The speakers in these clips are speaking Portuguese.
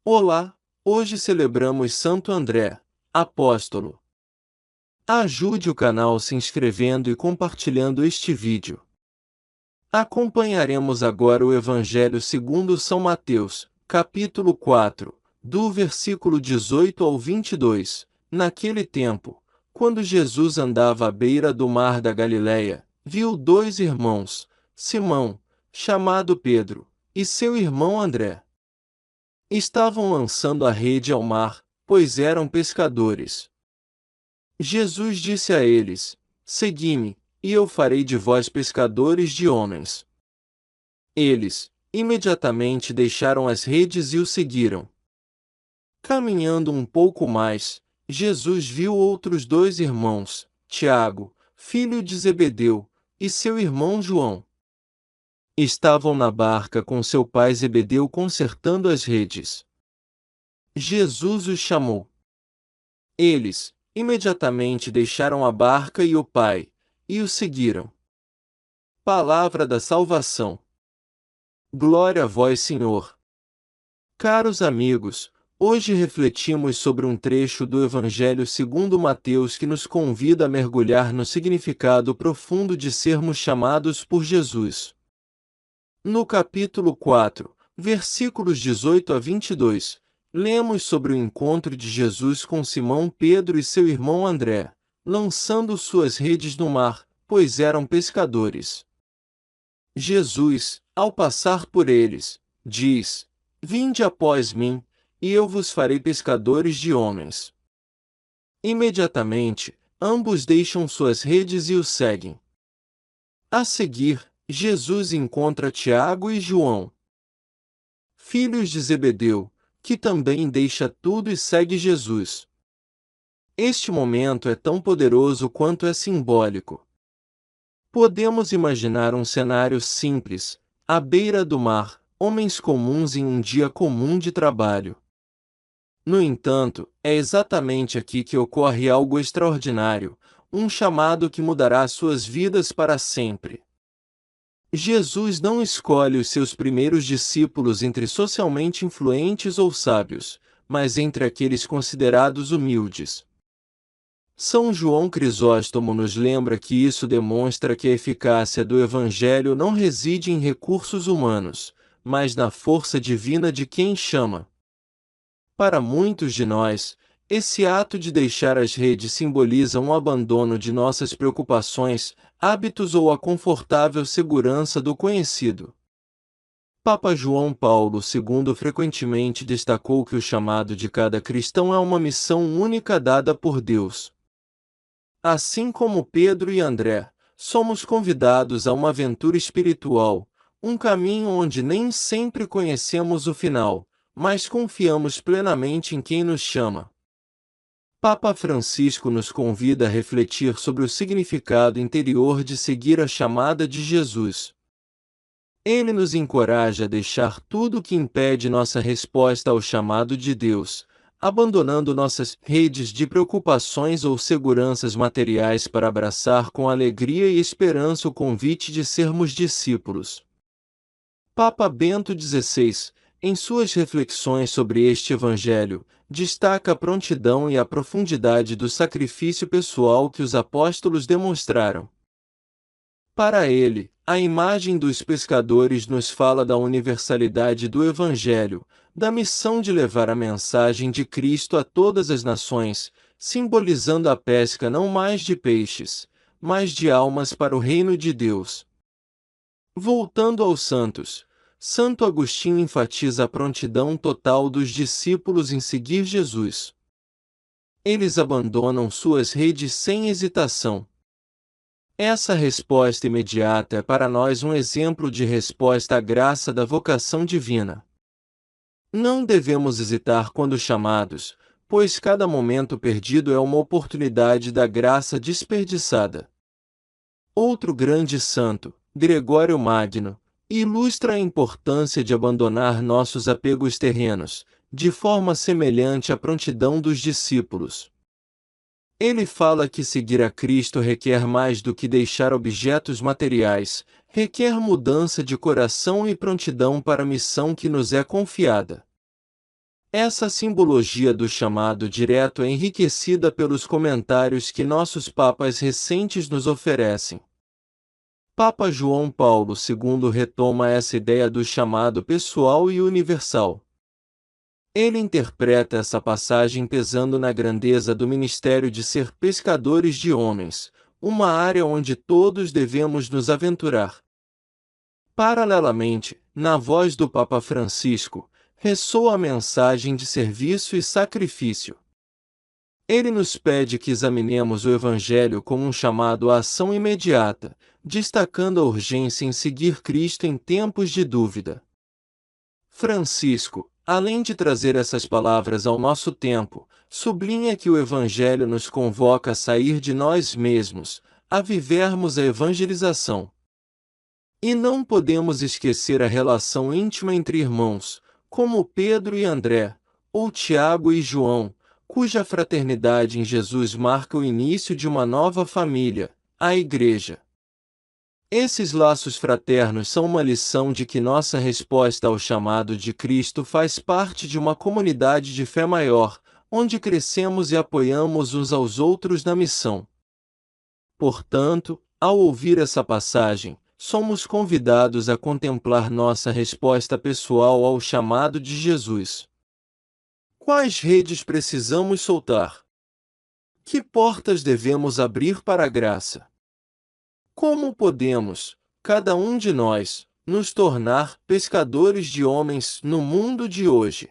Olá, hoje celebramos Santo André, apóstolo. Ajude o canal se inscrevendo e compartilhando este vídeo. Acompanharemos agora o Evangelho segundo São Mateus, capítulo 4, do versículo 18 ao 22. Naquele tempo, quando Jesus andava à beira do mar da Galileia, viu dois irmãos, Simão, chamado Pedro, e seu irmão André. Estavam lançando a rede ao mar, pois eram pescadores. Jesus disse a eles: Segui-me, e eu farei de vós pescadores de homens. Eles, imediatamente deixaram as redes e o seguiram. Caminhando um pouco mais, Jesus viu outros dois irmãos, Tiago, filho de Zebedeu, e seu irmão João. Estavam na barca com seu pai Zebedeu consertando as redes. Jesus os chamou. Eles, imediatamente deixaram a barca e o pai, e o seguiram. Palavra da salvação. Glória a vós, Senhor. Caros amigos, hoje refletimos sobre um trecho do Evangelho segundo Mateus que nos convida a mergulhar no significado profundo de sermos chamados por Jesus. No capítulo 4, versículos 18 a 22, lemos sobre o encontro de Jesus com Simão Pedro e seu irmão André, lançando suas redes no mar, pois eram pescadores. Jesus, ao passar por eles, diz: Vinde após mim, e eu vos farei pescadores de homens. Imediatamente, ambos deixam suas redes e o seguem. A seguir, Jesus encontra Tiago e João, filhos de Zebedeu, que também deixa tudo e segue Jesus. Este momento é tão poderoso quanto é simbólico. Podemos imaginar um cenário simples, à beira do mar, homens comuns em um dia comum de trabalho. No entanto, é exatamente aqui que ocorre algo extraordinário, um chamado que mudará suas vidas para sempre. Jesus não escolhe os seus primeiros discípulos entre socialmente influentes ou sábios, mas entre aqueles considerados humildes. São João Crisóstomo nos lembra que isso demonstra que a eficácia do Evangelho não reside em recursos humanos, mas na força divina de quem chama. Para muitos de nós, esse ato de deixar as redes simboliza um abandono de nossas preocupações, hábitos ou a confortável segurança do conhecido. Papa João Paulo II frequentemente destacou que o chamado de cada cristão é uma missão única dada por Deus. Assim como Pedro e André, somos convidados a uma aventura espiritual, um caminho onde nem sempre conhecemos o final, mas confiamos plenamente em quem nos chama. Papa Francisco nos convida a refletir sobre o significado interior de seguir a chamada de Jesus. Ele nos encoraja a deixar tudo o que impede nossa resposta ao chamado de Deus, abandonando nossas redes de preocupações ou seguranças materiais para abraçar com alegria e esperança o convite de sermos discípulos. Papa Bento XVI, em suas reflexões sobre este Evangelho, destaca a prontidão e a profundidade do sacrifício pessoal que os apóstolos demonstraram. Para ele, a imagem dos pescadores nos fala da universalidade do Evangelho, da missão de levar a mensagem de Cristo a todas as nações, simbolizando a pesca não mais de peixes, mas de almas para o reino de Deus. Voltando aos santos, Santo Agostinho enfatiza a prontidão total dos discípulos em seguir Jesus. Eles abandonam suas redes sem hesitação. Essa resposta imediata é para nós um exemplo de resposta à graça da vocação divina. Não devemos hesitar quando chamados, pois cada momento perdido é uma oportunidade da graça desperdiçada. Outro grande santo, Gregório Magno, ilustra a importância de abandonar nossos apegos terrenos, de forma semelhante à prontidão dos discípulos. Ele fala que seguir a Cristo requer mais do que deixar objetos materiais, requer mudança de coração e prontidão para a missão que nos é confiada. Essa simbologia do chamado direto é enriquecida pelos comentários que nossos papas recentes nos oferecem. Papa João Paulo II retoma essa ideia do chamado pessoal e universal. Ele interpreta essa passagem pesando na grandeza do ministério de ser pescadores de homens, uma área onde todos devemos nos aventurar. Paralelamente, na voz do Papa Francisco, ressoa a mensagem de serviço e sacrifício. Ele nos pede que examinemos o Evangelho como um chamado à ação imediata, destacando a urgência em seguir Cristo em tempos de dúvida. Francisco, além de trazer essas palavras ao nosso tempo, sublinha que o Evangelho nos convoca a sair de nós mesmos, a vivermos a evangelização. E não podemos esquecer a relação íntima entre irmãos, como Pedro e André, ou Tiago e João, cuja fraternidade em Jesus marca o início de uma nova família, a Igreja. Esses laços fraternos são uma lição de que nossa resposta ao chamado de Cristo faz parte de uma comunidade de fé maior, onde crescemos e apoiamos uns aos outros na missão. Portanto, ao ouvir essa passagem, somos convidados a contemplar nossa resposta pessoal ao chamado de Jesus. Quais redes precisamos soltar? Que portas devemos abrir para a graça? Como podemos, cada um de nós, nos tornar pescadores de homens no mundo de hoje?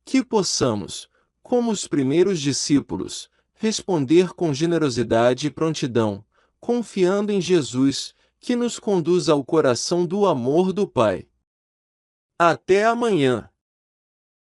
Que possamos, como os primeiros discípulos, responder com generosidade e prontidão, confiando em Jesus, que nos conduz ao coração do amor do Pai. Até amanhã!